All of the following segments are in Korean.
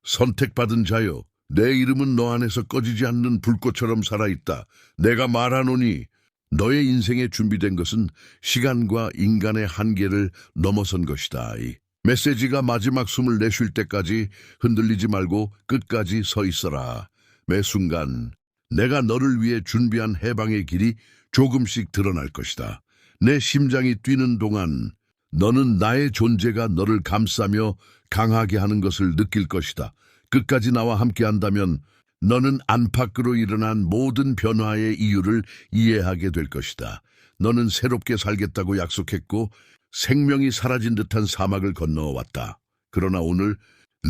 선택받은 자여, 내 이름은 너 안에서 꺼지지 않는 불꽃처럼 살아있다. 내가 말하노니 너의 인생에 준비된 것은 시간과 인간의 한계를 넘어선 것이다. 이 메시지가 마지막 숨을 내쉴 때까지 흔들리지 말고 끝까지 서 있어라. 매 순간 내가 너를 위해 준비한 해방의 길이 조금씩 드러날 것이다. 내 심장이 뛰는 동안 너는 나의 존재가 너를 감싸며 강하게 하는 것을 느낄 것이다. 끝까지 나와 함께한다면 너는 안팎으로 일어난 모든 변화의 이유를 이해하게 될 것이다. 너는 새롭게 살겠다고 약속했고 생명이 사라진 듯한 사막을 건너왔다. 그러나 오늘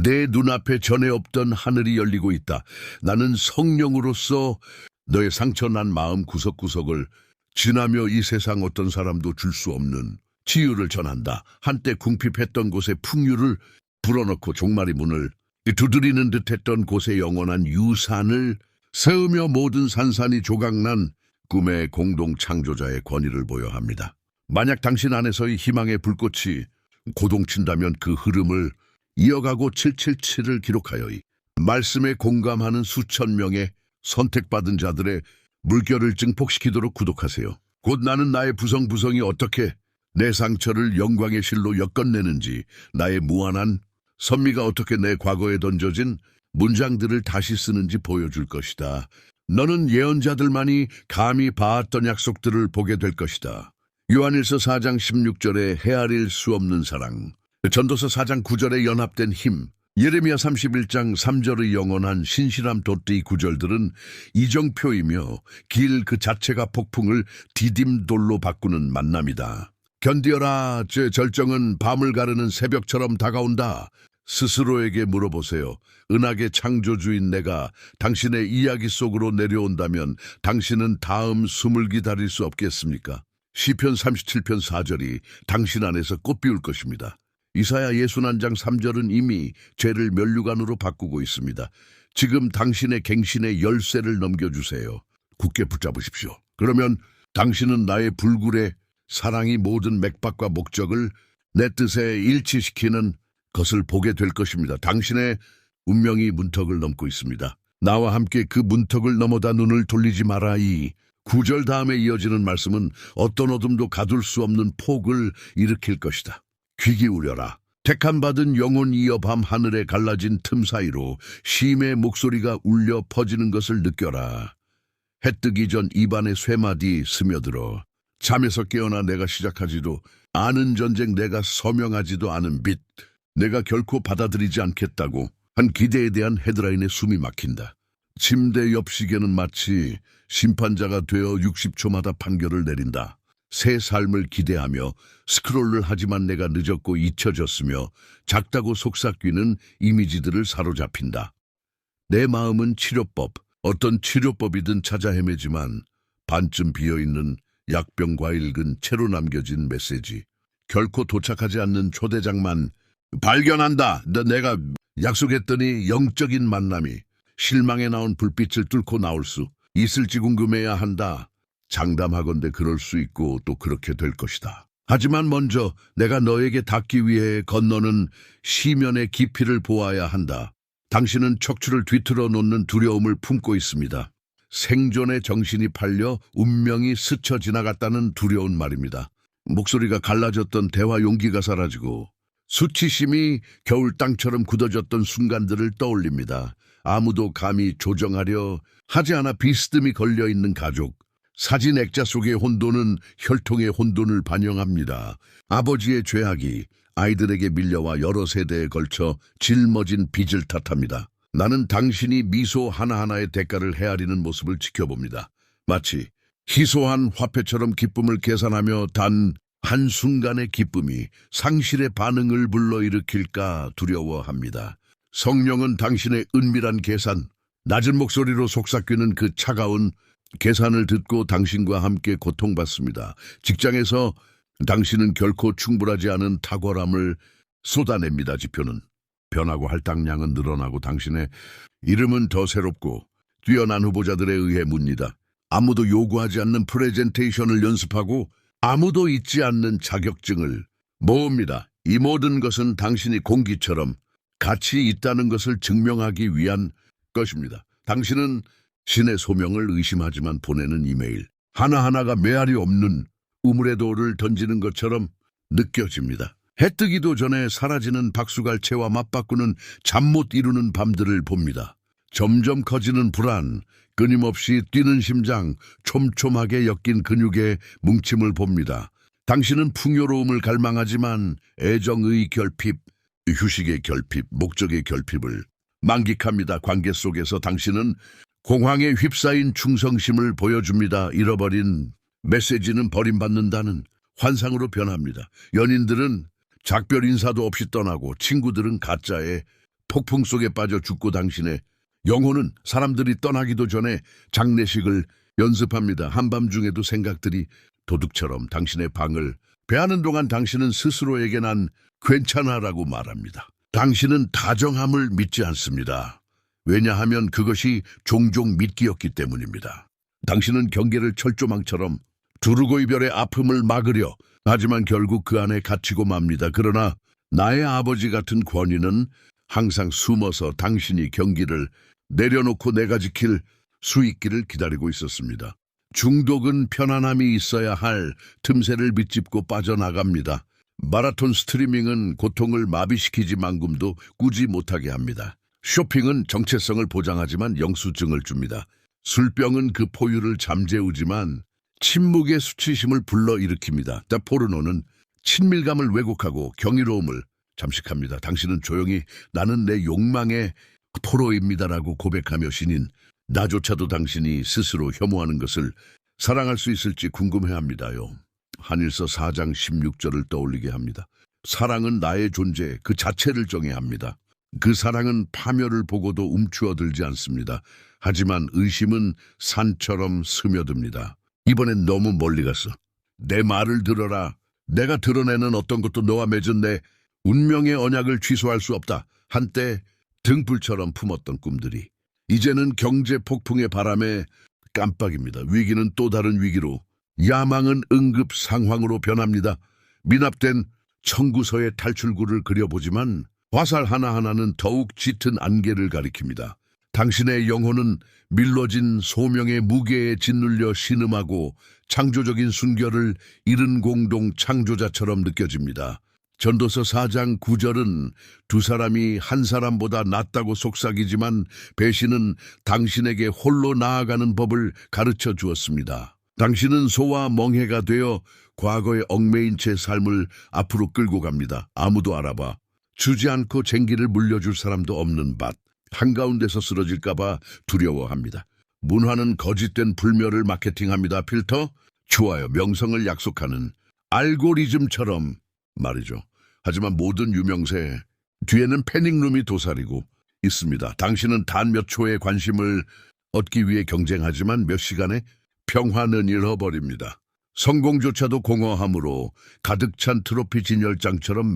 내 눈앞에 전에 없던 하늘이 열리고 있다. 나는 성령으로서 너의 상처난 마음 구석구석을 지나며 이 세상 어떤 사람도 줄 수 없는 치유를 전한다. 한때 궁핍했던 곳에 풍류를 불어넣고 종말의 문을 두드리는 듯했던 곳에 영원한 유산을 세우며 모든 산산이 조각난 꿈의 공동 창조자의 권위를 보여 합니다. 만약 당신 안에서의 희망의 불꽃이 고동친다면 그 흐름을 이어가고 777을 기록하여 이 말씀에 공감하는 수천 명의 선택받은 자들의 물결을 증폭시키도록 구독하세요. 곧 나는 나의 부성부성이 어떻게 내 상처를 영광의 실로 엮어내는지, 나의 무한한 선미가 어떻게 내 과거에 던져진 문장들을 다시 쓰는지 보여줄 것이다. 너는 예언자들만이 감히 봐왔던 약속들을 보게 될 것이다. 요한일서 4장 16절에 헤아릴 수 없는 사랑, 전도서 4장 9절에 연합된 힘, 예레미야 31장 3절의 영원한 신실함 돋이 구절들은 이정표이며 길 그 자체가 폭풍을 디딤돌로 바꾸는 만남이다. 견디어라, 제 절정은 밤을 가르는 새벽처럼 다가온다. 스스로에게 물어보세요. 은하계 창조주인 내가 당신의 이야기 속으로 내려온다면 당신은 다음 숨을 기다릴 수 없겠습니까? 시편 37편 4절이 당신 안에서 꽃피울 것입니다. 이사야 61장 3절은 이미 죄를 면류관으로 바꾸고 있습니다. 지금 당신의 갱신의 열쇠를 넘겨주세요. 굳게 붙잡으십시오. 그러면 당신은 나의 불굴의 사랑이 모든 맥박과 목적을 내 뜻에 일치시키는 것을 보게 될 것입니다. 당신의 운명이 문턱을 넘고 있습니다. 나와 함께 그 문턱을 넘어다 눈을 돌리지 마라. 이 9절 다음에 이어지는 말씀은 어떤 어둠도 가둘 수 없는 폭을 일으킬 것이다. 귀 기울여라. 택함받은 영혼이여 밤 하늘에 갈라진 틈 사이로 심의 목소리가 울려 퍼지는 것을 느껴라. 해 뜨기 전 입안에 쇠마디 스며들어 잠에서 깨어나 내가 시작하지도 않은 전쟁, 내가 서명하지도 않은 빚, 내가 결코 받아들이지 않겠다고 한 기대에 대한 헤드라인에 숨이 막힌다. 침대 옆 시계는 마치 심판자가 되어 60초마다 판결을 내린다. 새 삶을 기대하며 스크롤을 하지만 내가 늦었고 잊혀졌으며 작다고 속삭이는 이미지들을 사로잡힌다. 내 마음은 치료법, 어떤 치료법이든 찾아 헤매지만 반쯤 비어있는 약병과 읽은 채로 남겨진 메시지, 결코 도착하지 않는 초대장만 발견한다. 내가 약속했더니 영적인 만남이 실망에 나온 불빛을 뚫고 나올 수 있을지 궁금해야 한다. 장담하건대 그럴 수 있고 또 그렇게 될 것이다. 하지만 먼저 내가 너에게 닿기 위해 건너는 시면의 깊이를 보아야 한다. 당신은 척추를 뒤틀어 놓는 두려움을 품고 있습니다. 생존의 정신이 팔려 운명이 스쳐 지나갔다는 두려운 말입니다. 목소리가 갈라졌던 대화 용기가 사라지고 수치심이 겨울 땅처럼 굳어졌던 순간들을 떠올립니다. 아무도 감히 조정하려 하지 않아 비스듬히 걸려있는 가족, 사진 액자 속의 혼돈은 혈통의 혼돈을 반영합니다. 아버지의 죄악이 아이들에게 밀려와 여러 세대에 걸쳐 짊어진 빚을 탓합니다. 나는 당신이 미소 하나하나의 대가를 헤아리는 모습을 지켜봅니다. 마치 희소한 화폐처럼 기쁨을 계산하며 단 한순간의 기쁨이 상실의 반응을 불러일으킬까 두려워합니다. 성령은 당신의 은밀한 계산, 낮은 목소리로 속삭이는 그 차가운 계산을 듣고 당신과 함께 고통받습니다. 직장에서 당신은 결코 충분하지 않은 탁월함을 쏟아냅니다. 지표는 변하고 할당량은 늘어나고 당신의 이름은 더 새롭고 뛰어난 후보자들에 의해 묻니다. 아무도 요구하지 않는 프레젠테이션을 연습하고 아무도 잊지 않는 자격증을 모읍니다. 이 모든 것은 당신이 공기처럼 가치 있다는 것을 증명하기 위한 것입니다. 당신은 신의 소명을 의심하지만 보내는 이메일 하나하나가 메아리 없는 우물의 돌을 던지는 것처럼 느껴집니다. 해 뜨기도 전에 사라지는 박수갈채와 맞바꾸는 잠 못 이루는 밤들을 봅니다. 점점 커지는 불안, 끊임없이 뛰는 심장, 촘촘하게 엮인 근육의 뭉침을 봅니다. 당신은 풍요로움을 갈망하지만 애정의 결핍, 휴식의 결핍, 목적의 결핍을 만끽합니다. 관계 속에서 당신은 공황에 휩싸인 충성심을 보여줍니다. 잃어버린 메시지는 버림받는다는 환상으로 변합니다. 연인들은 작별 인사도 없이 떠나고 친구들은 가짜의 폭풍 속에 빠져 죽고 당신의 영혼은 사람들이 떠나기도 전에 장례식을 연습합니다. 한밤중에도 생각들이 도둑처럼 당신의 방을 배하는 동안 당신은 스스로에게 난 괜찮아라고 말합니다. 당신은 다정함을 믿지 않습니다. 왜냐하면 그것이 종종 믿기였기 때문입니다. 당신은 경계를 철조망처럼 두르고 이별의 아픔을 막으려 하지만 결국 그 안에 갇히고 맙니다. 그러나 나의 아버지 같은 권위는 항상 숨어서 당신이 경기를 내려놓고 내가 지킬 수 있기를 기다리고 있었습니다. 중독은 편안함이 있어야 할 틈새를 비집고 빠져나갑니다. 마라톤 스트리밍은 고통을 마비시키지만큼도 꾸지 못하게 합니다. 쇼핑은 정체성을 보장하지만 영수증을 줍니다. 술병은 그 포유를 잠재우지만 침묵의 수치심을 불러일으킵니다. 포르노는 친밀감을 왜곡하고 경이로움을 잠식합니다. 당신은 조용히 나는 내 욕망의 포로입니다라고 고백하며 신인 나조차도 당신이 스스로 혐오하는 것을 사랑할 수 있을지 궁금해합니다요. 한일서 4장 16절을 떠올리게 합니다. 사랑은 나의 존재 그 자체를 정의합니다. 그 사랑은 파멸을 보고도 움츠어들지 않습니다. 하지만 의심은 산처럼 스며듭니다. 이번엔 너무 멀리 갔어. 내 말을 들어라. 내가 드러내는 어떤 것도 너와 맺은 내 운명의 언약을 취소할 수 없다. 한때 등불처럼 품었던 꿈들이 이제는 경제 폭풍의 바람에 깜빡입니다. 위기는 또 다른 위기로, 야망은 응급 상황으로 변합니다. 미납된 청구서의 탈출구를 그려보지만 화살 하나하나는 더욱 짙은 안개를 가리킵니다. 당신의 영혼은 밀러진 소명의 무게에 짓눌려 신음하고 창조적인 순결을 잃은 공동 창조자처럼 느껴집니다. 전도서 4장 9절은 두 사람이 한 사람보다 낫다고 속삭이지만 배신은 당신에게 홀로 나아가는 법을 가르쳐 주었습니다. 당신은 소와 멍해가 되어 과거에 얽매인 채 삶을 앞으로 끌고 갑니다. 아무도 알아봐 주지 않고 쟁기를 물려줄 사람도 없는 밭. 한가운데서 쓰러질까봐 두려워합니다. 문화는 거짓된 불멸을 마케팅합니다. 필터? 좋아요. 명성을 약속하는 알고리즘처럼 말이죠. 하지만 모든 유명세 뒤에는 패닉룸이 도사리고 있습니다. 당신은 단 몇 초의 관심을 얻기 위해 경쟁하지만 몇 시간의 평화는 잃어버립니다. 성공조차도 공허함으로 가득 찬 트로피 진열장처럼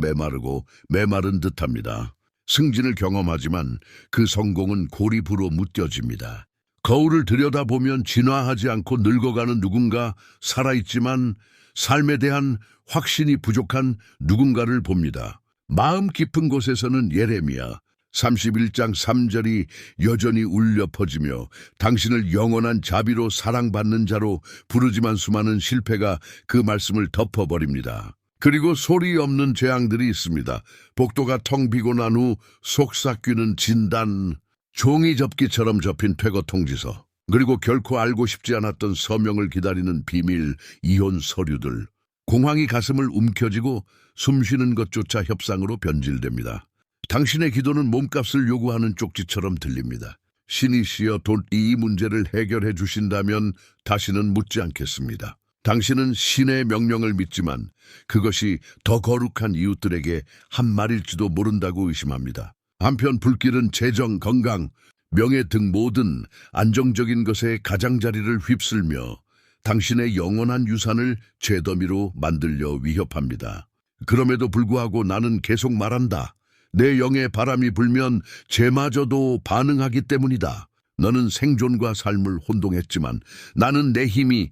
메마른 듯합니다. 승진을 경험하지만 그 성공은 고리부로 무뎌집니다. 거울을 들여다보면 진화하지 않고 늙어가는 누군가, 살아있지만 삶에 대한 확신이 부족한 누군가를 봅니다. 마음 깊은 곳에서는 예레미야 31장 3절이 여전히 울려 퍼지며 당신을 영원한 자비로 사랑받는 자로 부르지만 수많은 실패가 그 말씀을 덮어버립니다. 그리고 소리 없는 재앙들이 있습니다. 복도가 텅 비고 난 후 속삭이는 진단, 종이 접기처럼 접힌 퇴거 통지서, 그리고 결코 알고 싶지 않았던 서명을 기다리는 비밀 이혼 서류들. 공황이 가슴을 움켜쥐고 숨쉬는 것조차 협상으로 변질됩니다. 당신의 기도는 몸값을 요구하는 쪽지처럼 들립니다. 신이시여 이 문제를 해결해 주신다면 다시는 묻지 않겠습니다. 당신은 신의 명령을 믿지만 그것이 더 거룩한 이웃들에게 한 말일지도 모른다고 의심합니다. 한편 불길은 재정, 건강, 명예 등 모든 안정적인 것에 가장자리를 휩쓸며 당신의 영원한 유산을 죄더미로 만들려 위협합니다. 그럼에도 불구하고 나는 계속 말한다. 내 영의 바람이 불면 쟤마저도 반응하기 때문이다. 너는 생존과 삶을 혼동했지만 나는 내 힘이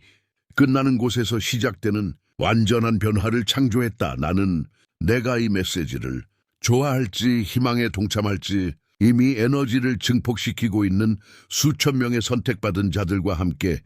끝나는 곳에서 시작되는 완전한 변화를 창조했다. 나는 내가 이 메시지를 좋아할지 희망에 동참할지 이미 에너지를 증폭시키고 있는 수천 명의 선택받은 자들과 함께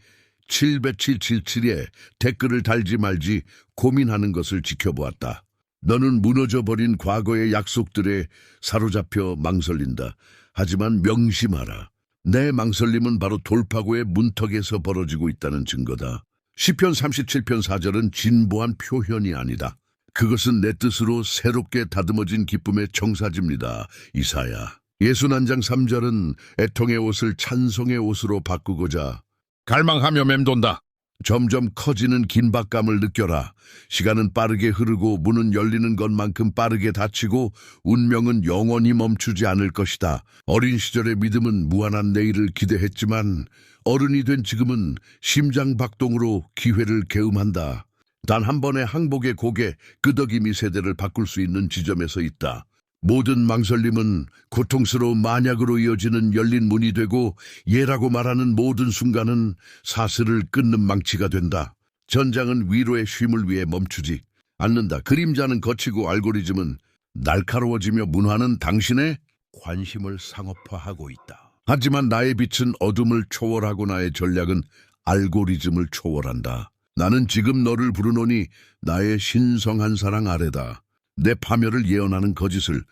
77777에 댓글을 달지 말지 고민하는 것을 지켜보았다. 너는 무너져버린 과거의 약속들에 사로잡혀 망설인다. 하지만 명심하라. 내 망설림은 바로 돌파구의 문턱에서 벌어지고 있다는 증거다. 시편 37편 4절은 진보한 표현이 아니다. 그것은 내 뜻으로 새롭게 다듬어진 기쁨의 청사지입니다. 이사야. 61장 3절은 애통의 옷을 찬송의 옷으로 바꾸고자 갈망하며 맴돈다. 점점 커지는 긴박감을 느껴라. 시간은 빠르게 흐르고 문은 열리는 것만큼 빠르게 닫히고 운명은 영원히 멈추지 않을 것이다. 어린 시절의 믿음은 무한한 내일을 기대했지만 어른이 된 지금은 심장박동으로 기회를 계음한다. 단 한 번의 항복의 곡에 끄덕임이 세대를 바꿀 수 있는 지점에서 있다. 모든 망설림은 고통스러운 만약으로 이어지는 열린 문이 되고 예라고 말하는 모든 순간은 사슬을 끊는 망치가 된다. 전장은 위로의 쉼을 위해 멈추지 않는다. 그림자는 거치고 알고리즘은 날카로워지며 문화는 당신의 관심을 상업화하고 있다. 하지만 나의 빛은 어둠을 초월하고 나의 전략은 알고리즘을 초월한다. 나는 지금 너를 부르노니 나의 신성한 사랑 아래다. 내 파멸을 예언하는 거짓을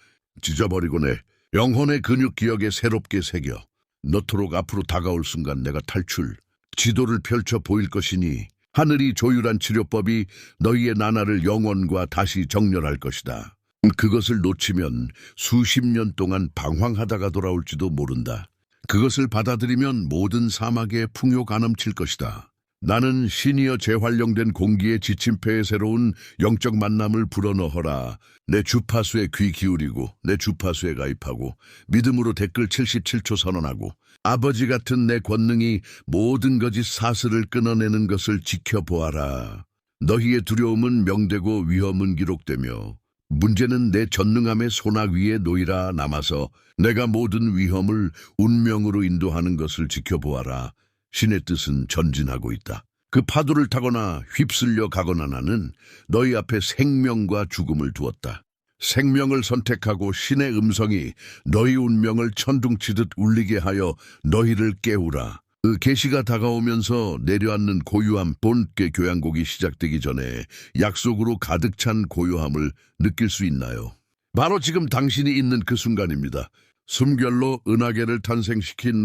찢어버리고 내 영혼의 근육 기억에 새롭게 새겨 너토록 앞으로 다가올 순간 내가 탈출 지도를 펼쳐 보일 것이니 하늘이 조율한 치료법이 너희의 나날을 영원과 다시 정렬할 것이다. 그것을 놓치면 수십 년 동안 방황하다가 돌아올지도 모른다. 그것을 받아들이면 모든 사막에 풍요 가넘칠 것이다. 나는 신이여 재활용된 공기에 지침패의 새로운 영적 만남을 불어넣어라. 내 주파수에 귀 기울이고 내 주파수에 가입하고 믿음으로 댓글 77초 선언하고 아버지 같은 내 권능이 모든 거짓 사슬을 끊어내는 것을 지켜보아라. 너희의 두려움은 명되고 위험은 기록되며 문제는 내 전능함의 손악 위에 놓이라 남아서 내가 모든 위험을 운명으로 인도하는 것을 지켜보아라. 신의 뜻은 전진하고 있다. 그 파도를 타거나 휩쓸려 가거나 나는 너희 앞에 생명과 죽음을 두었다. 생명을 선택하고 신의 음성이 너희 운명을 천둥치듯 울리게 하여 너희를 깨우라. 그 계시가 다가오면서 내려앉는 고요함 본께 교향곡이 시작되기 전에 약속으로 가득 찬 고요함을 느낄 수 있나요? 바로 지금 당신이 있는 그 순간입니다. 숨결로 은하계를 탄생시킨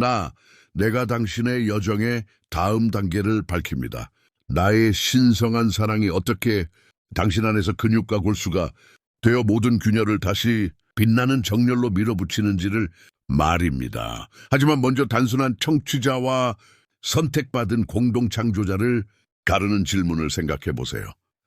내가 당신의 여정의 다음 단계를 밝힙니다. 나의 신성한 사랑이 어떻게 당신 안에서 근육과 골수가 되어 모든 균열을 다시 빛나는 정렬로 밀어붙이는지를 말입니다. 하지만 먼저 단순한 청취자와 선택받은 공동창조자를 가르는 질문을 생각해 보세요.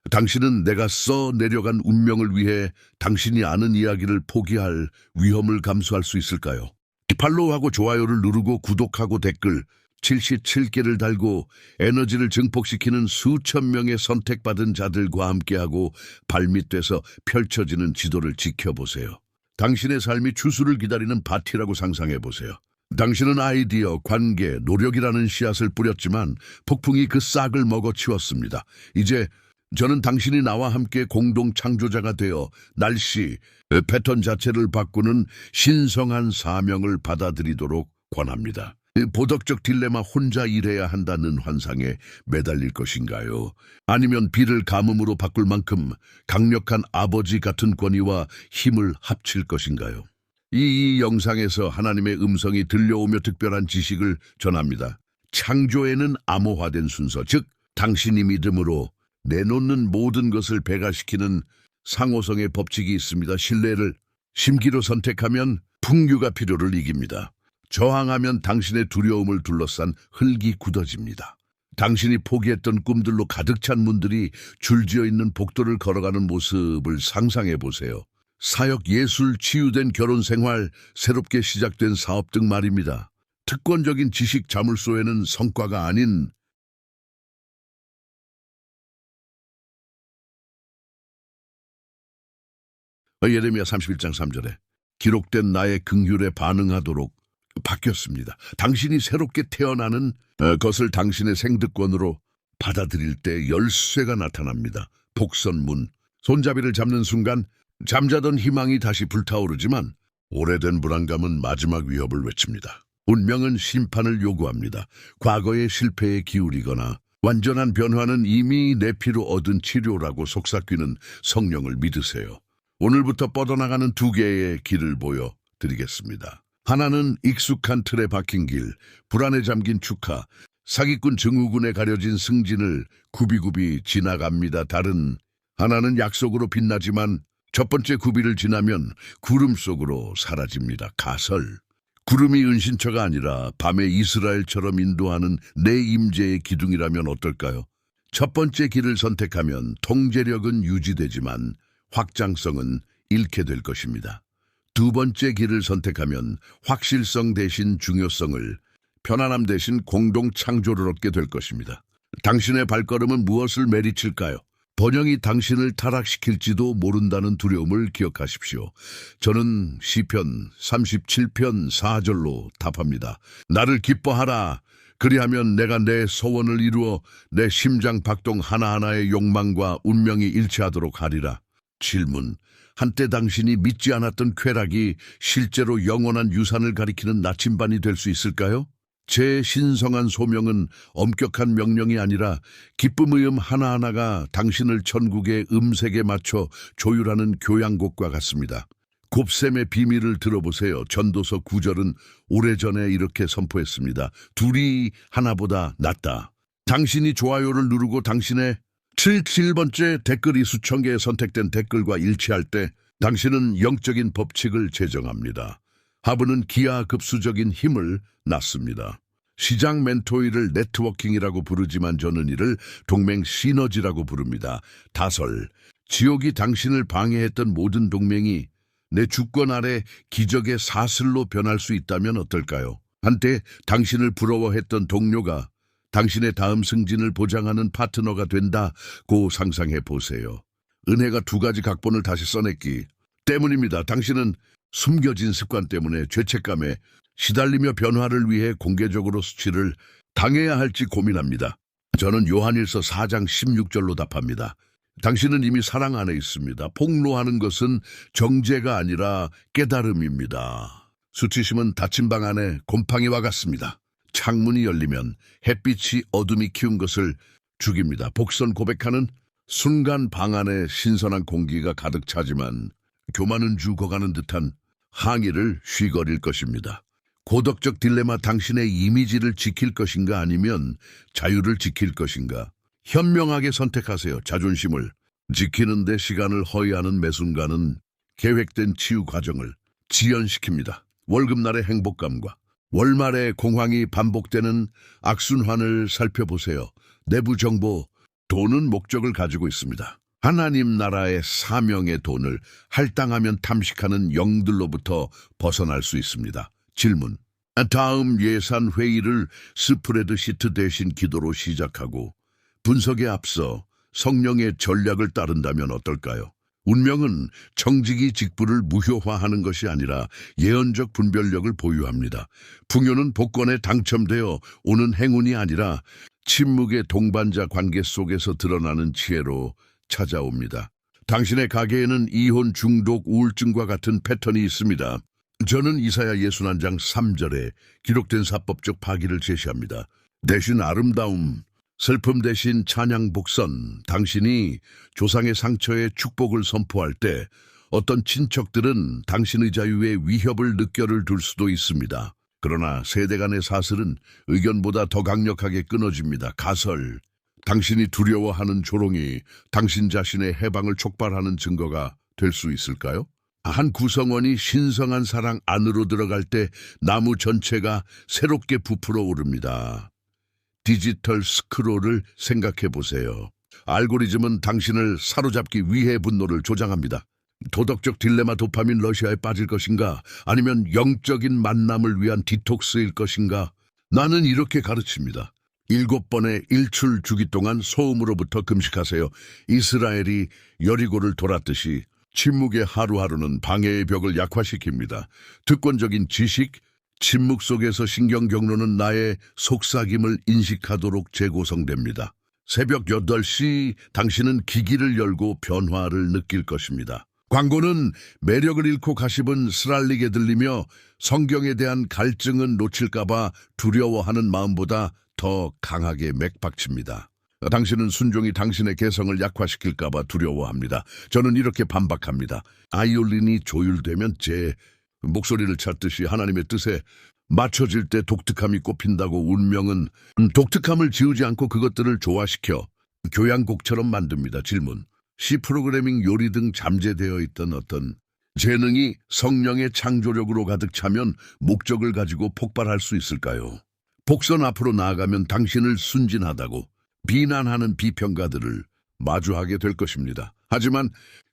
당신은 내가 써 내려간 운명을 위해 당신이 아는 이야기를 포기할 위험을 감수할 수 있을까요? 팔로우하고 좋아요를 누르고 구독하고 댓글 77개를 달고 에너지를 증폭시키는 수천 명의 선택받은 자들과 함께하고 발밑에서 펼쳐지는 지도를 지켜보세요. 당신의 삶이 추수를 기다리는 밭이라고 상상해보세요. 당신은 아이디어, 관계, 노력이라는 씨앗을 뿌렸지만 폭풍이 그 싹을 먹어치웠습니다. 이제 저는 당신이 나와 함께 공동 창조자가 되어 날씨, 패턴 자체를 바꾸는 신성한 사명을 받아들이도록 권합니다. 보덕적 딜레마 혼자 일해야 한다는 환상에 매달릴 것인가요? 아니면 비를 가뭄으로 바꿀 만큼 강력한 아버지 같은 권위와 힘을 합칠 것인가요? 이 영상에서 하나님의 음성이 들려오며 특별한 지식을 전합니다. 창조에는 암호화된 순서, 즉 당신이 믿음으로 내놓는 모든 것을 배가시키는 상호성의 법칙이 있습니다. 신뢰를 심기로 선택하면 풍류가 필요를 이깁니다. 저항하면 당신의 두려움을 둘러싼 흙이 굳어집니다. 당신이 포기했던 꿈들로 가득 찬 문들이 줄지어 있는 복도를 걸어가는 모습을 상상해 보세요. 사역, 예술, 치유된 결혼 생활, 새롭게 시작된 사업 등 말입니다. 특권적인 지식 자물쇠에는 성과가 아닌 예레미야 31장 3절에 기록된 나의 긍휼에 반응하도록 바뀌었습니다. 당신이 새롭게 태어나는 것을 당신의 생득권으로 받아들일 때 열쇠가 나타납니다. 복선문. 손잡이를 잡는 순간 잠자던 희망이 다시 불타오르지만 오래된 불안감은 마지막 위협을 외칩니다. 운명은 심판을 요구합니다. 과거의 실패에 기울이거나 완전한 변화는 이미 내 피로 얻은 치료라고 속삭이는 성령을 믿으세요. 오늘부터 뻗어나가는 두 개의 길을 보여드리겠습니다. 하나는 익숙한 틀에 박힌 길, 불안에 잠긴 축하, 사기꾼 증후군에 가려진 승진을 굽이굽이 지나갑니다. 다른 하나는 약속으로 빛나지만 첫 번째 구비를 지나면 구름 속으로 사라집니다. 가설. 구름이 은신처가 아니라 밤의 이스라엘처럼 인도하는 내 임재의 기둥이라면 어떨까요? 첫 번째 길을 선택하면 통제력은 유지되지만 확장성은 잃게 될 것입니다. 두 번째 길을 선택하면 확실성 대신 중요성을, 편안함 대신 공동 창조를 얻게 될 것입니다. 당신의 발걸음은 무엇을 매리칠까요? 번영이 당신을 타락시킬지도 모른다는 두려움을 기억하십시오. 저는 시편 37편 4절로 답합니다. 나를 기뻐하라. 그리하면 내가 내 소원을 이루어 내 심장 박동 하나하나의 욕망과 운명이 일치하도록 하리라. 질문. 한때 당신이 믿지 않았던 쾌락이 실제로 영원한 유산을 가리키는 나침반이 될 수 있을까요? 제 신성한 소명은 엄격한 명령이 아니라 기쁨의 하나하나가 당신을 천국의 음색에 맞춰 조율하는 교향곡과 같습니다. 곱셈의 비밀을 들어보세요. 전도서 9절은 오래전에 이렇게 선포했습니다. 둘이 하나보다 낫다. 당신이 좋아요를 누르고 당신의 77번째 댓글이 수천 개의 선택된 댓글과 일치할 때 당신은 영적인 법칙을 제정합니다. 하부는 기하급수적인 힘을 낳습니다. 시장 멘토일을 네트워킹이라고 부르지만 저는 이를 동맹 시너지라고 부릅니다. 다설. 지옥이 당신을 방해했던 모든 동맹이 내 주권 아래 기적의 사슬로 변할 수 있다면 어떨까요? 한때 당신을 부러워했던 동료가 당신의 다음 승진을 보장하는 파트너가 된다고 상상해 보세요. 은혜가 두 가지 각본을 다시 써냈기 때문입니다. 당신은 숨겨진 습관 때문에 죄책감에 시달리며 변화를 위해 공개적으로 수치를 당해야 할지 고민합니다. 저는 요한일서 4장 16절로 답합니다. 당신은 이미 사랑 안에 있습니다. 폭로하는 것은 정죄가 아니라 깨달음입니다. 수치심은 닫힌 방 안에 곰팡이와 같습니다. 창문이 열리면 햇빛이 어둠이 키운 것을 죽입니다. 복선 고백하는 순간 방 안에 신선한 공기가 가득 차지만 교만은 죽어가는 듯한 항의를 쉬거릴 것입니다. 고덕적 딜레마. 당신의 이미지를 지킬 것인가 아니면 자유를 지킬 것인가? 현명하게 선택하세요. 자존심을 지키는 데 시간을 허위하는 매 순간은 계획된 치유 과정을 지연시킵니다. 월급날의 행복감과 월말의 공황이 반복되는 악순환을 살펴보세요. 내부 정보, 돈은 목적을 가지고 있습니다. 하나님 나라의 사명의 돈을 할당하면 탐식하는 영들로부터 벗어날 수 있습니다. 질문. 다음 예산 회의를 스프레드 시트 대신 기도로 시작하고 분석에 앞서 성령의 전략을 따른다면 어떨까요? 운명은 청지기 직부를 무효화하는 것이 아니라 예언적 분별력을 보유합니다. 풍요는 복권에 당첨되어 오는 행운이 아니라 침묵의 동반자 관계 속에서 드러나는 지혜로 찾아옵니다. 당신의 가게에는 이혼, 중독, 우울증과 같은 패턴이 있습니다. 저는 이사야 61장 3절에 기록된 사법적 파기를 제시합니다. 대신 아름다움, 슬픔 대신 찬양 복선. 당신이 조상의 상처에 축복을 선포할 때 어떤 친척들은 당신의 자유에 위협을 느껴를 둘 수도 있습니다. 그러나 세대 간의 사슬은 의견보다 더 강력하게 끊어집니다. 가설. 당신이 두려워하는 조롱이 당신 자신의 해방을 촉발하는 증거가 될 수 있을까요? 한 구성원이 신성한 사랑 안으로 들어갈 때 나무 전체가 새롭게 부풀어 오릅니다. 디지털 스크롤을 생각해 보세요. 알고리즘은 당신을 사로잡기 위해 분노를 조장합니다. 도덕적 딜레마. 도파민 러시아에 빠질 것인가? 아니면 영적인 만남을 위한 디톡스일 것인가? 나는 이렇게 가르칩니다. 7번의 일출 주기 동안 소음으로부터 금식하세요. 이스라엘이 여리고를 돌았듯이 침묵의 하루하루는 방해의 벽을 약화시킵니다. 특권적인 지식, 침묵 속에서 신경 경로는 나의 속삭임을 인식하도록 재구성됩니다. 새벽 8시 당신은 기기를 열고 변화를 느낄 것입니다. 광고는 매력을 잃고 가십은 쓰랄리게 들리며 성경에 대한 갈증은 놓칠까봐 두려워하는 마음보다 더 강하게 맥박칩니다. 당신은 순종이 당신의 개성을 약화시킬까봐 두려워합니다. 저는 이렇게 반박합니다. 아이올린이 조율되면 제 목소리를 찾듯이 하나님의 뜻에 맞춰질 때 독특함이 꼽힌다고 운명은 독특함을 지우지 않고 그것들을 조화시켜 교향곡처럼 만듭니다. 질문. C 프로그래밍 요리 등 잠재되어 있던 어떤 재능이 성령의 창조력으로 가득 차면 목적을 가지고 폭발할 수 있을까요? 복선 앞으로 나아가면 당신을 순진하다고 비난하는 비평가들을 마주하게 될 것입니다. 하지만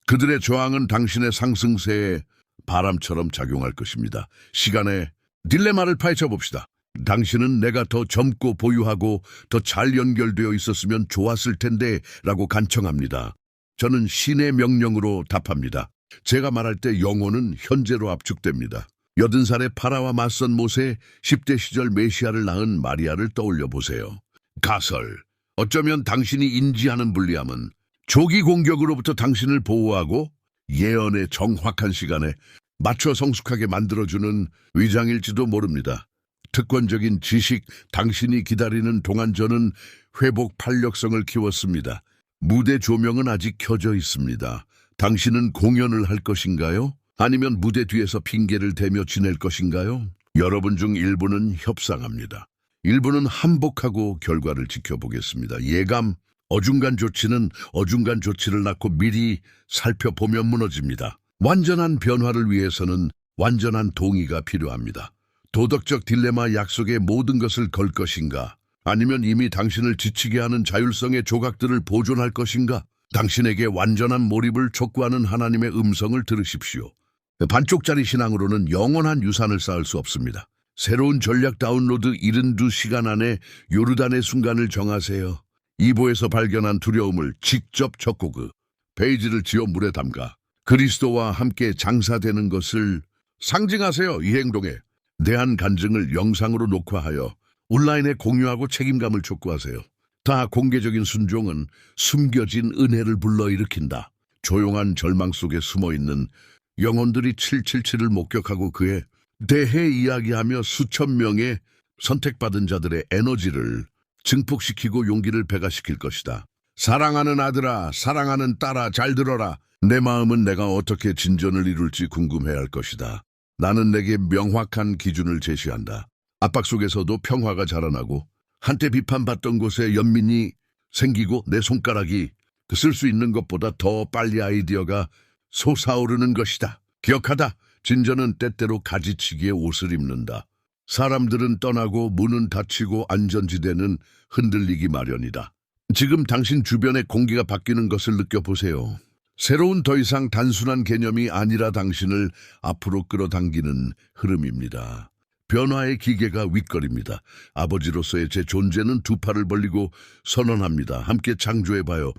그들의 저항은 당신의 상승세에 바람처럼 작용할 것입니다. 시간의 딜레마를 파헤쳐 봅시다. 당신은 내가 더 젊고 보유하고 더 잘 연결되어 있었으면 좋았을 텐데 라고 간청합니다. 저는 신의 명령으로 답합니다. 제가 말할 때 영혼은 현재로 압축됩니다. 80살의 파라와 맞선 모세, 10대 시절 메시아를 낳은 마리아를 떠올려 보세요. 가설. 어쩌면 당신이 인지하는 불리함은 조기 공격으로부터 당신을 보호하고 예언의 정확한 시간에 맞춰 성숙하게 만들어주는 위장일지도 모릅니다. 특권적인 지식, 당신이 기다리는 동안 저는 회복 탄력성을 키웠습니다. 무대 조명은 아직 켜져 있습니다. 당신은 공연을 할 것인가요? 아니면 무대 뒤에서 핑계를 대며 지낼 것인가요? 여러분 중 일부는 협상합니다. 일부는 한복하고 결과를 지켜보겠습니다. 예감, 어중간 조치는 어중간 조치를 낳고 미리 살펴보면 무너집니다. 완전한 변화를 위해서는 완전한 동의가 필요합니다. 도덕적 딜레마 약속에 모든 것을 걸 것인가? 아니면 이미 당신을 지치게 하는 자율성의 조각들을 보존할 것인가? 당신에게 완전한 몰입을 촉구하는 하나님의 음성을 들으십시오. 반쪽짜리 신앙으로는 영원한 유산을 쌓을 수 없습니다. 새로운 전략 다운로드 72시간 안에 요르단의 순간을 정하세요. 이보에서 발견한 두려움을 직접 적고 그 페이지를 지어 물에 담가 그리스도와 함께 장사되는 것을 상징하세요. 이 행동에 대한 간증을 영상으로 녹화하여 온라인에 공유하고 책임감을 촉구하세요. 다 공개적인 순종은 숨겨진 은혜를 불러일으킨다. 조용한 절망 속에 숨어있는 영혼들이 777을 목격하고 그에 대해 이야기하며 수천 명의 선택받은 자들의 에너지를 증폭시키고 용기를 배가시킬 것이다. 사랑하는 아들아, 사랑하는 딸아, 잘 들어라. 내 마음은 내가 어떻게 진전을 이룰지 궁금해할 것이다. 나는 내게 명확한 기준을 제시한다. 압박 속에서도 평화가 자라나고 한때 비판받던 곳에 연민이 생기고 내 손가락이 쓸 수 있는 것보다 더 빨리 아이디어가 솟아오르는 것이다. 기억하다. 진전은 때때로 가지치기의 옷을 입는다. 사람들은 떠나고 문은 닫히고 안전지대는 흔들리기 마련이다. 지금 당신 주변의 공기가 바뀌는 것을 느껴보세요. 새로운 더 이상 단순한 개념이 아니라 당신을 앞으로 끌어당기는 흐름입니다. 변화의 기계가 윗거립니다. 아버지로서의 제 존재는 두 팔을 벌리고 선언합니다. 함께 창조해봐요.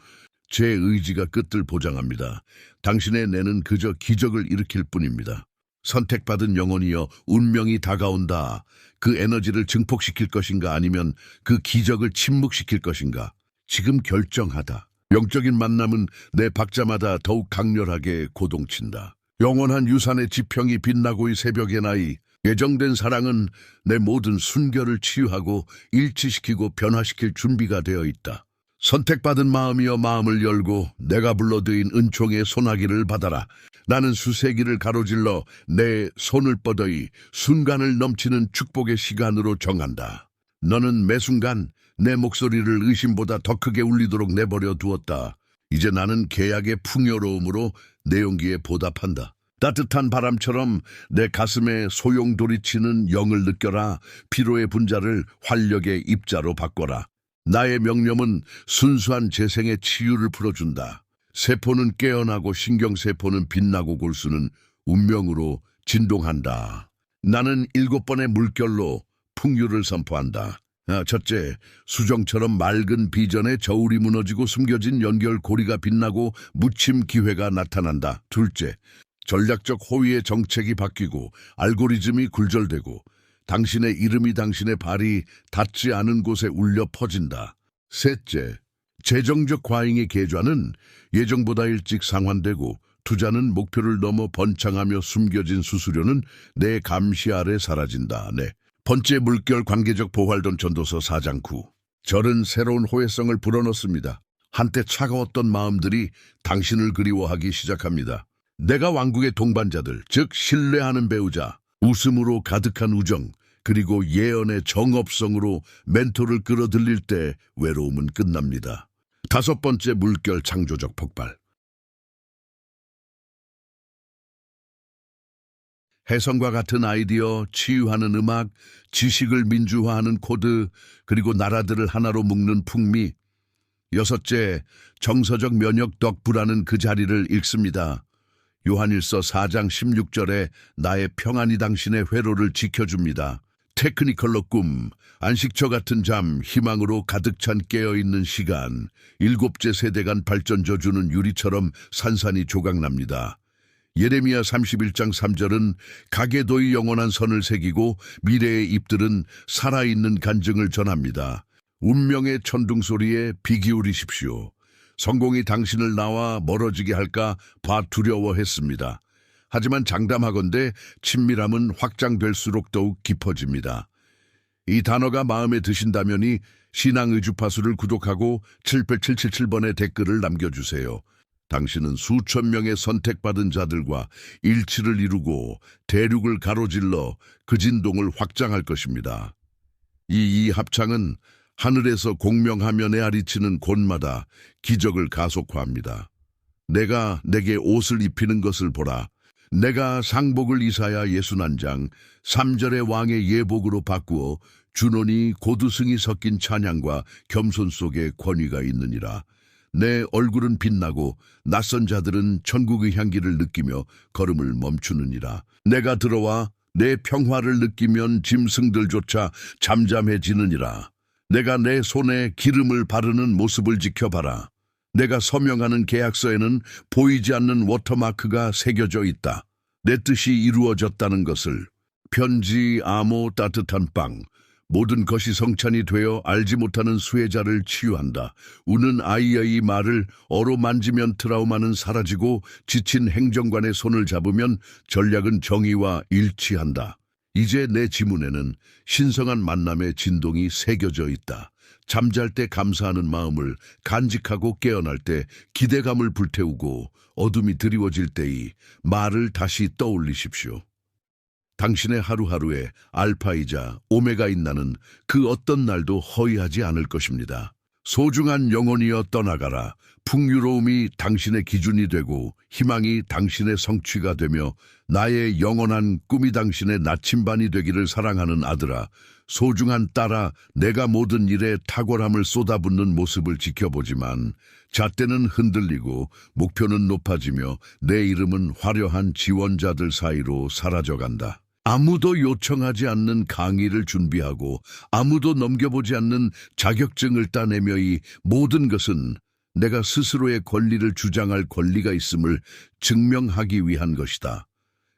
제 의지가 끝을 보장합니다. 당신의 뇌는 그저 기적을 일으킬 뿐입니다. 선택받은 영혼이여 운명이 다가온다. 그 에너지를 증폭시킬 것인가 아니면 그 기적을 침묵시킬 것인가. 지금 결정하다. 영적인 만남은 내 박자마다 더욱 강렬하게 고동친다. 영원한 유산의 지평이 빛나고 이 새벽의 나이. 예정된 사랑은 내 모든 순결을 치유하고 일치시키고 변화시킬 준비가 되어 있다. 선택받은 마음이여 마음을 열고 내가 불러드린 은총의 소나기를 받아라. 나는 수세기를 가로질러 내 손을 뻗어이 순간을 넘치는 축복의 시간으로 정한다. 너는 매 순간 내 목소리를 의심보다 더 크게 울리도록 내버려 두었다. 이제 나는 계약의 풍요로움으로 내 용기에 보답한다. 따뜻한 바람처럼 내 가슴에 소용돌이치는 영을 느껴라. 피로의 분자를 활력의 입자로 바꿔라. 나의 명령은 순수한 재생의 치유를 풀어준다. 세포는 깨어나고 신경세포는 빛나고 골수는 운명으로 진동한다. 나는 7번의 물결로 풍요를 선포한다. 첫째, 수정처럼 맑은 비전에 저울이 무너지고 숨겨진 연결고리가 빛나고 묻힘 기회가 나타난다. 둘째, 전략적 호위의 정책이 바뀌고 알고리즘이 굴절되고 당신의 이름이 당신의 발이 닿지 않은 곳에 울려 퍼진다. 셋째, 재정적 과잉의 계좌는 예정보다 일찍 상환되고 투자는 목표를 넘어 번창하며 숨겨진 수수료는 내 감시 아래 사라진다. 네. 번째 물결 관계적 보활돈 전도서 4장 9. 절은 새로운 호혜성을 불어넣습니다. 한때 차가웠던 마음들이 당신을 그리워하기 시작합니다. 내가 왕국의 동반자들, 즉 신뢰하는 배우자, 웃음으로 가득한 우정, 그리고 예언의 정업성으로 멘토를 끌어들일 때 외로움은 끝납니다. 다섯 번째 물결 창조적 폭발. 혜성과 같은 아이디어, 치유하는 음악, 지식을 민주화하는 코드, 그리고 나라들을 하나로 묶는 풍미. 여섯째, 정서적 면역 덕후라는 그 자리를 읽습니다. 요한일서 4장 16절에 나의 평안이 당신의 회로를 지켜줍니다. 테크니컬러 꿈, 안식처 같은 잠, 희망으로 가득 찬 깨어있는 시간, 일곱째 세대 간 발전 저주는 유리처럼 산산이 조각납니다. 예레미야 31장 3절은 가계도의 영원한 선을 새기고 미래의 잎들은 살아있는 간증을 전합니다. 운명의 천둥소리에 귀 기울이십시오. 성공이 당신을 나와 멀어지게 할까 봐 두려워했습니다. 하지만 장담하건대 친밀함은 확장될수록 더욱 깊어집니다. 이 단어가 마음에 드신다면이 신앙의주파수를 구독하고 77777번의 댓글을 남겨주세요. 당신은 수천 명의 선택받은 자들과 일치를 이루고 대륙을 가로질러 그 진동을 확장할 것입니다. 이 합창은 하늘에서 공명하며 내아리치는 곳마다 기적을 가속화합니다. 내가 내게 옷을 입히는 것을 보라. 내가 상복을 이사야 61장 3절의 왕의 예복으로 바꾸어 준원이 고두승이 섞인 찬양과 겸손 속에 권위가 있느니라. 내 얼굴은 빛나고 낯선 자들은 천국의 향기를 느끼며 걸음을 멈추느니라. 내가 들어와 내 평화를 느끼면 짐승들조차 잠잠해지느니라. 내가 내 손에 기름을 바르는 모습을 지켜봐라. 내가 서명하는 계약서에는 보이지 않는 워터마크가 새겨져 있다. 내 뜻이 이루어졌다는 것을. 편지, 암호, 따뜻한 빵. 모든 것이 성찬이 되어 알지 못하는 수혜자를 치유한다. 우는 아이의 말을 어루만지면 트라우마는 사라지고 지친 행정관의 손을 잡으면 전략은 정의와 일치한다. 이제 내 지문에는 신성한 만남의 진동이 새겨져 있다. 잠잘 때 감사하는 마음을 간직하고 깨어날 때 기대감을 불태우고 어둠이 드리워질 때의 말을 다시 떠올리십시오. 당신의 하루하루에 알파이자 오메가인 나는 그 어떤 날도 허위하지 않을 것입니다. 소중한 영혼이여 떠나가라. 풍요로움이 당신의 기준이 되고 희망이 당신의 성취가 되며 나의 영원한 꿈이 당신의 나침반이 되기를 사랑하는 아들아. 소중한 딸아, 내가 모든 일에 탁월함을 쏟아붓는 모습을 지켜보지만 잣대는 흔들리고 목표는 높아지며 내 이름은 화려한 지원자들 사이로 사라져간다. 아무도 요청하지 않는 강의를 준비하고 아무도 넘겨보지 않는 자격증을 따내며 이 모든 것은 내가 스스로의 권리를 주장할 권리가 있음을 증명하기 위한 것이다.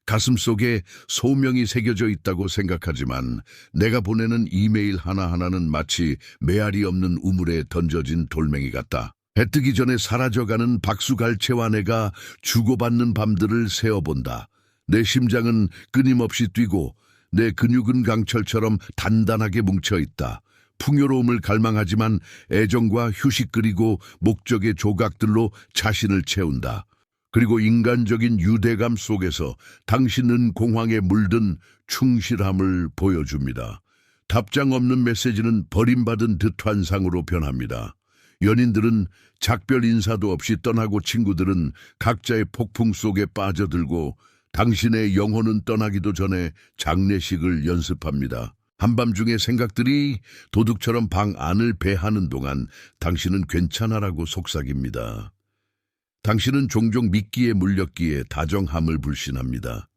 가슴속에 소명이 새겨져 있다고 생각하지만 내가 보내는 이메일 하나하나는 마치 메아리 없는 우물에 던져진 돌멩이 같다. 해 뜨기 전에 사라져가는 박수갈채와 내가 주고받는 밤들을 세어본다. 내 심장은 끊임없이 뛰고 내 근육은 강철처럼 단단하게 뭉쳐있다. 풍요로움을 갈망하지만 애정과 휴식 그리고 목적의 조각들로 자신을 채운다. 그리고 인간적인 유대감 속에서 당신은 공황에 물든 충실함을 보여줍니다. 답장 없는 메시지는 버림받은 듯 환상으로 변합니다. 연인들은 작별 인사도 없이 떠나고 친구들은 각자의 폭풍 속에 빠져들고 당신의 영혼은 떠나기도 전에 장례식을 연습합니다. 한밤중에 생각들이 도둑처럼 방 안을 배하는 동안 당신은 괜찮아라고 속삭입니다. 당신은 종종 미끼에 물렸기에 다정함을 불신합니다.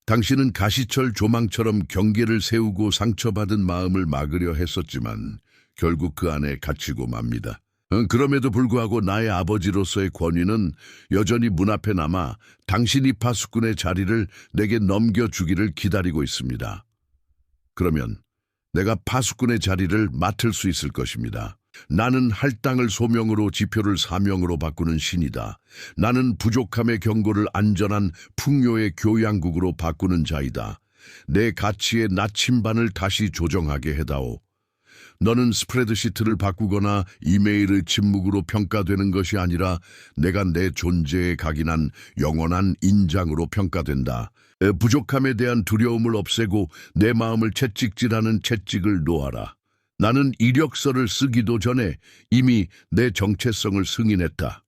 당신은 가시철 조망처럼 경계를 세우고 상처받은 마음을 막으려 했었지만 결국 그 안에 갇히고 맙니다. 그럼에도 불구하고 나의 아버지로서의 권위는 여전히 문 앞에 남아 당신이 파수꾼의 자리를 내게 넘겨주기를 기다리고 있습니다. 그러면 내가 파수꾼의 자리를 맡을 수 있을 것입니다. 나는 할당을 소명으로 지표를 사명으로 바꾸는 신이다. 나는 부족함의 경고를 안전한 풍요의 교양국으로 바꾸는 자이다. 내 가치의 나침반을 다시 조정하게 해다오. 너는 스프레드시트를 바꾸거나 이메일의 침묵으로 평가되는 것이 아니라 내가 내 존재에 각인한 영원한 인장으로 평가된다. 부족함에 대한 두려움을 없애고 내 마음을 채찍질하는 채찍을 놓아라. 나는 이력서를 쓰기도 전에 이미 내 정체성을 승인했다.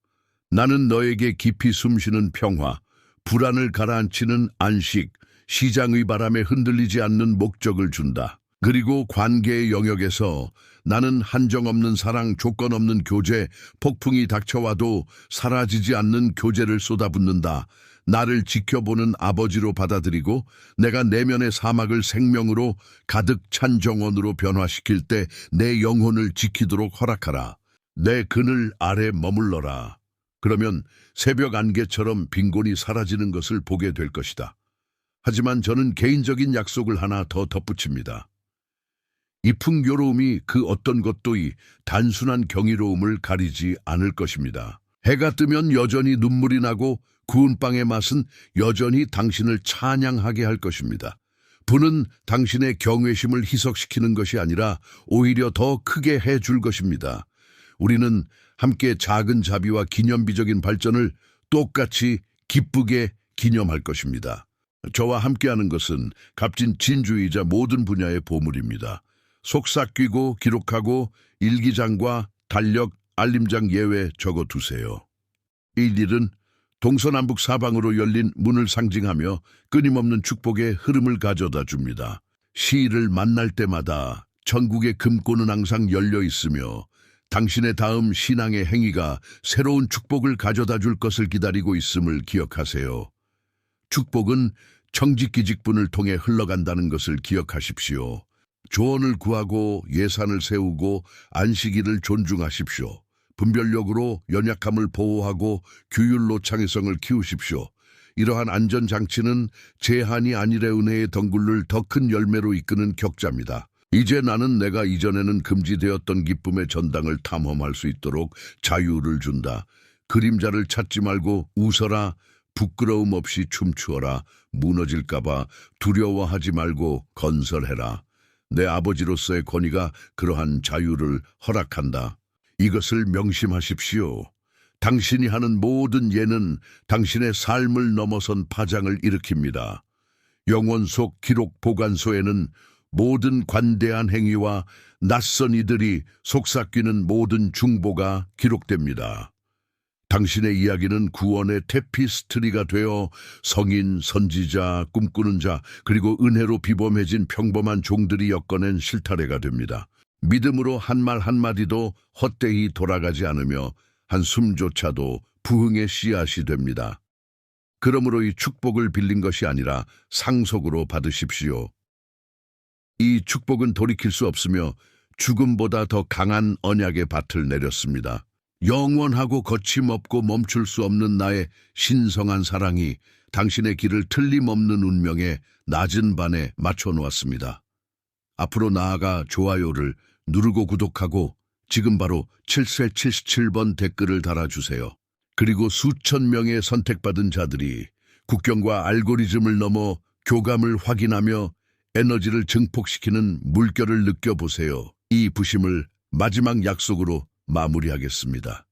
나는 너에게 깊이 숨쉬는 평화, 불안을 가라앉히는 안식, 시장의 바람에 흔들리지 않는 목적을 준다. 그리고 관계의 영역에서 나는 한정없는 사랑, 조건 없는 교제, 폭풍이 닥쳐와도 사라지지 않는 교제를 쏟아붓는다. 나를 지켜보는 아버지로 받아들이고 내가 내면의 사막을 생명으로 가득 찬 정원으로 변화시킬 때 내 영혼을 지키도록 허락하라. 내 그늘 아래 머물러라. 그러면 새벽 안개처럼 빈곤이 사라지는 것을 보게 될 것이다. 하지만 저는 개인적인 약속을 하나 더 덧붙입니다. 이 풍요로움이 그 어떤 것도 이 단순한 경이로움을 가리지 않을 것입니다. 해가 뜨면 여전히 눈물이 나고 구운 빵의 맛은 여전히 당신을 찬양하게 할 것입니다. 부는 당신의 경외심을 희석시키는 것이 아니라 오히려 더 크게 해줄 것입니다. 우리는 함께 작은 자비와 기념비적인 발전을 똑같이 기쁘게 기념할 것입니다. 저와 함께하는 것은 값진 진주이자 모든 분야의 보물입니다. 속삭이고 기록하고 일기장과 달력, 알림장 예외 적어두세요. 이 일은 동서남북 사방으로 열린 문을 상징하며 끊임없는 축복의 흐름을 가져다 줍니다. 시일을 만날 때마다 전국의 금고는 항상 열려 있으며 당신의 다음 신앙의 행위가 새로운 축복을 가져다 줄 것을 기다리고 있음을 기억하세요. 축복은 청직기직분을 통해 흘러간다는 것을 기억하십시오. 조언을 구하고 예산을 세우고 안식일을 존중하십시오. 분별력으로 연약함을 보호하고 규율로 창의성을 키우십시오. 이러한 안전장치는 제한이 아니라 은혜의 덩굴을 더 큰 열매로 이끄는 격자입니다. 이제 나는 내가 이전에는 금지되었던 기쁨의 전당을 탐험할 수 있도록 자유를 준다. 그림자를 찾지 말고 웃어라. 부끄러움 없이 춤추어라. 무너질까봐 두려워하지 말고 건설해라. 내 아버지로서의 권위가 그러한 자유를 허락한다. 이것을 명심하십시오. 당신이 하는 모든 예는 당신의 삶을 넘어선 파장을 일으킵니다. 영혼 속 기록 보관소에는 모든 관대한 행위와 낯선 이들이 속삭이는 모든 중보가 기록됩니다. 당신의 이야기는 구원의 테피스트리가 되어 성인, 선지자, 꿈꾸는 자, 그리고 은혜로 비범해진 평범한 종들이 엮어낸 실타래가 됩니다. 믿음으로 한 말 한마디도 헛되이 돌아가지 않으며 한숨조차도 부흥의 씨앗이 됩니다. 그러므로 이 축복을 빌린 것이 아니라 상속으로 받으십시오. 이 축복은 돌이킬 수 없으며 죽음보다 더 강한 언약의 밭을 내렸습니다. 영원하고 거침없고 멈출 수 없는 나의 신성한 사랑이 당신의 길을 틀림없는 운명에 낮은 반에 맞춰놓았습니다. 앞으로 나아가 좋아요를 누르고 구독하고 지금 바로 777번 댓글을 달아주세요. 그리고 수천 명의 선택받은 자들이 국경과 알고리즘을 넘어 교감을 확인하며 에너지를 증폭시키는 물결을 느껴보세요. 이 부심을 마지막 약속으로 마무리하겠습니다.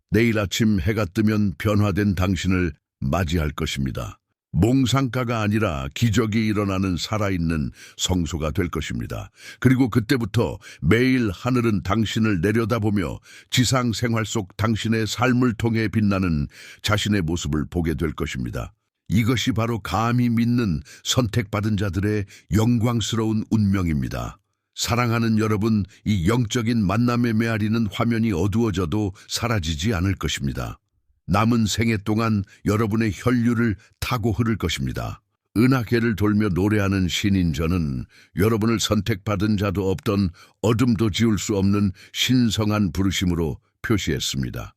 내일 아침 해가 뜨면 변화된 당신을 맞이할 것입니다. 몽상가가 아니라 기적이 일어나는 살아있는 성소가 될 것입니다. 그리고 그때부터 매일 하늘은 당신을 내려다보며 지상 생활 속 당신의 삶을 통해 빛나는 자신의 모습을 보게 될 것입니다. 이것이 바로 감히 믿는 선택받은 자들의 영광스러운 운명입니다. 사랑하는 여러분, 이 영적인 만남의 메아리는 화면이 어두워져도 사라지지 않을 것입니다. 남은 생애 동안 여러분의 혈류를 타고 흐를 것입니다. 은하계를 돌며 노래하는 신인 저는 여러분을 선택받은 자도 없던 어둠도 지울 수 없는 신성한 부르심으로 표시했습니다.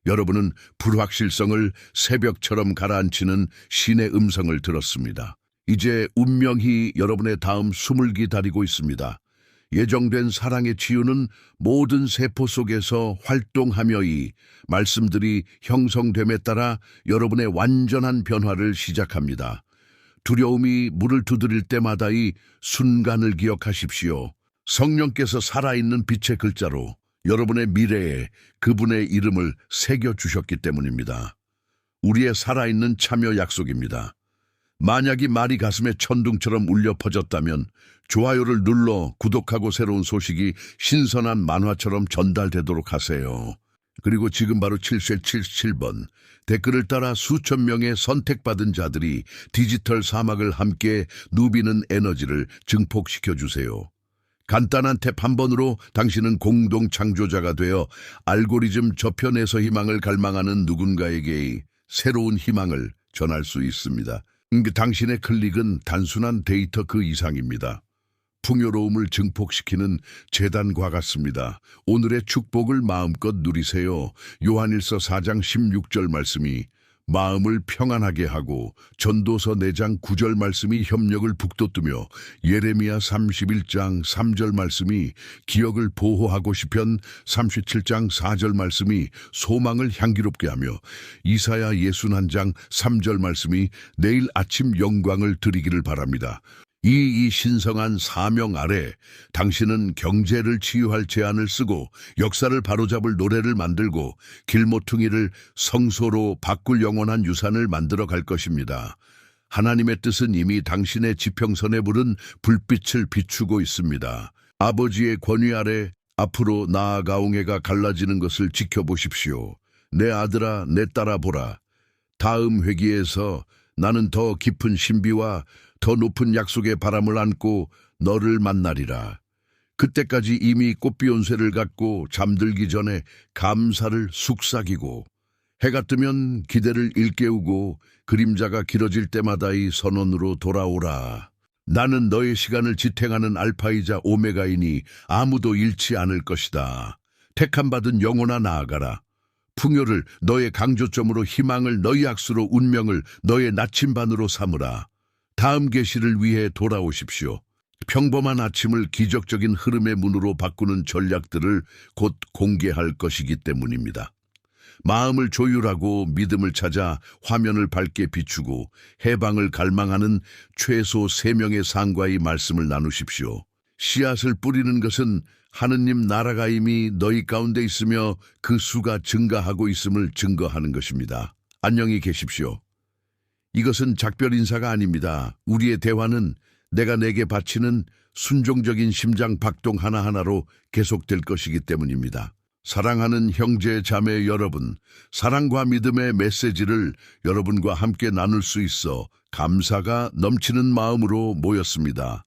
여러분은 불확실성을 새벽처럼 가라앉히는 신의 음성을 들었습니다. 이제 운명이 여러분의 다음 숨을 기다리고 있습니다. 예정된 사랑의 치유는 모든 세포 속에서 활동하며 이 말씀들이 형성됨에 따라 여러분의 완전한 변화를 시작합니다. 두려움이 물을 두드릴 때마다 이 순간을 기억하십시오. 성령께서 살아있는 빛의 글자로 여러분의 미래에 그분의 이름을 새겨주셨기 때문입니다. 우리의 살아있는 참여 약속입니다. 만약 이 말이 가슴에 천둥처럼 울려 퍼졌다면 좋아요를 눌러 구독하고 새로운 소식이 신선한 만화처럼 전달되도록 하세요. 그리고 지금 바로 7777번 댓글을 따라 수천 명의 선택받은 자들이 디지털 사막을 함께 누비는 에너지를 증폭시켜 주세요. 간단한 탭 한 번으로 당신은 공동 창조자가 되어 알고리즘 저편에서 희망을 갈망하는 누군가에게 새로운 희망을 전할 수 있습니다. 당신의 클릭은 단순한 데이터 그 이상입니다. 풍요로움을 증폭시키는 제단과 같습니다. 오늘의 축복을 마음껏 누리세요. 요한일서 4장 16절 말씀이 마음을 평안하게 하고 전도서 4장 9절 말씀이 협력을 북돋우며 예레미야 31장 3절 말씀이 기억을 보호하고 시편 37장 4절 말씀이 소망을 향기롭게 하며 이사야 61장 3절 말씀이 내일 아침 영광을 드리기를 바랍니다. 이 신성한 사명 아래 당신은 경제를 치유할 제안을 쓰고 역사를 바로잡을 노래를 만들고 길모퉁이를 성소로 바꿀 영원한 유산을 만들어 갈 것입니다. 하나님의 뜻은 이미 당신의 지평선에 부른 불빛을 비추고 있습니다. 아버지의 권위 아래 앞으로 나아가옹해가 갈라지는 것을 지켜보십시오. 내 아들아, 내 딸아 보라. 다음 회기에서 나는 더 깊은 신비와 더 높은 약속의 바람을 안고 너를 만나리라. 그때까지 이미 꽃비온새를 갖고 잠들기 전에 감사를 속삭이고 해가 뜨면 기대를 일깨우고 그림자가 길어질 때마다 이 선언으로 돌아오라. 나는 너의 시간을 지탱하는 알파이자 오메가이니 아무도 잃지 않을 것이다. 택함받은 영혼아 나아가라. 풍요를 너의 강조점으로 희망을 너희 악수로 운명을 너의 나침반으로 삼으라. 다음 계시를 위해 돌아오십시오. 평범한 아침을 기적적인 흐름의 문으로 바꾸는 전략들을 곧 공개할 것이기 때문입니다. 마음을 조율하고 믿음을 찾아 화면을 밝게 비추고 해방을 갈망하는 최소 3명의 상과의 말씀을 나누십시오. 씨앗을 뿌리는 것은 하느님 나라가 이미 너희 가운데 있으며 그 수가 증가하고 있음을 증거하는 것입니다. 안녕히 계십시오. 이것은 작별 인사가 아닙니다. 우리의 대화는 내가 내게 바치는 순종적인 심장 박동 하나하나로 계속될 것이기 때문입니다. 사랑하는 형제 자매 여러분, 사랑과 믿음의 메시지를 여러분과 함께 나눌 수 있어 감사가 넘치는 마음으로 모였습니다.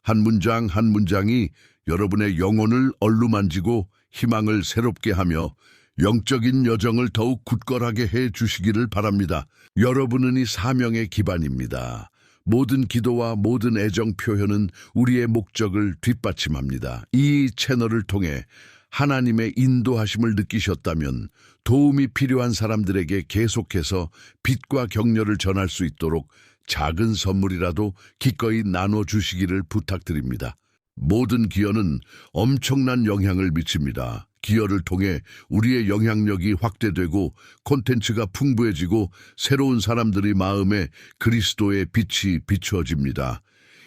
한 문장 한 문장이 여러분의 영혼을 얼루만지고 희망을 새롭게 하며 영적인 여정을 더욱 굳건하게 해 주시기를 바랍니다. 여러분은 이 사명의 기반입니다. 모든 기도와 모든 애정 표현은 우리의 목적을 뒷받침합니다. 이 채널을 통해 하나님의 인도하심을 느끼셨다면 도움이 필요한 사람들에게 계속해서 빛과 격려를 전할 수 있도록 작은 선물이라도 기꺼이 나눠주시기를 부탁드립니다. 모든 기여는 엄청난 영향을 미칩니다. 기여를 통해 우리의 영향력이 확대되고 콘텐츠가 풍부해지고 새로운 사람들의 마음에 그리스도의 빛이 비추어집니다.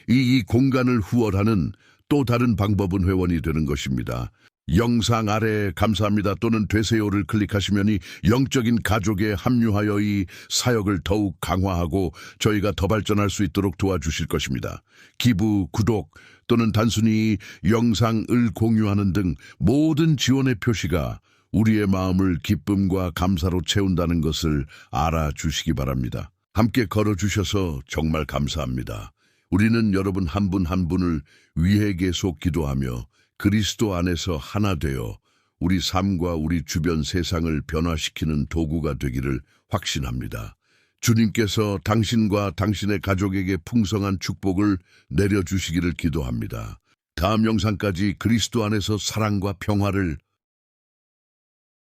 이 공간을 후원하는 또 다른 방법은 회원이 되는 것입니다. 영상 아래 감사합니다 또는 되세요를 클릭하시면 이 영적인 가족에 합류하여 이 사역을 더욱 강화하고 저희가 더 발전할 수 있도록 도와주실 것입니다. 기부, 구독 또는 단순히 영상을 공유하는 등 모든 지원의 표시가 우리의 마음을 기쁨과 감사로 채운다는 것을 알아주시기 바랍니다. 함께 걸어주셔서 정말 감사합니다. 우리는 여러분 한 분 한 분을 위해 계속 기도하며 그리스도 안에서 하나 되어 우리 삶과 우리 주변 세상을 변화시키는 도구가 되기를 확신합니다. 주님께서 당신과 당신의 가족에게 풍성한 축복을 내려주시기를 기도합니다. 다음 영상까지 그리스도 안에서 사랑과 평화를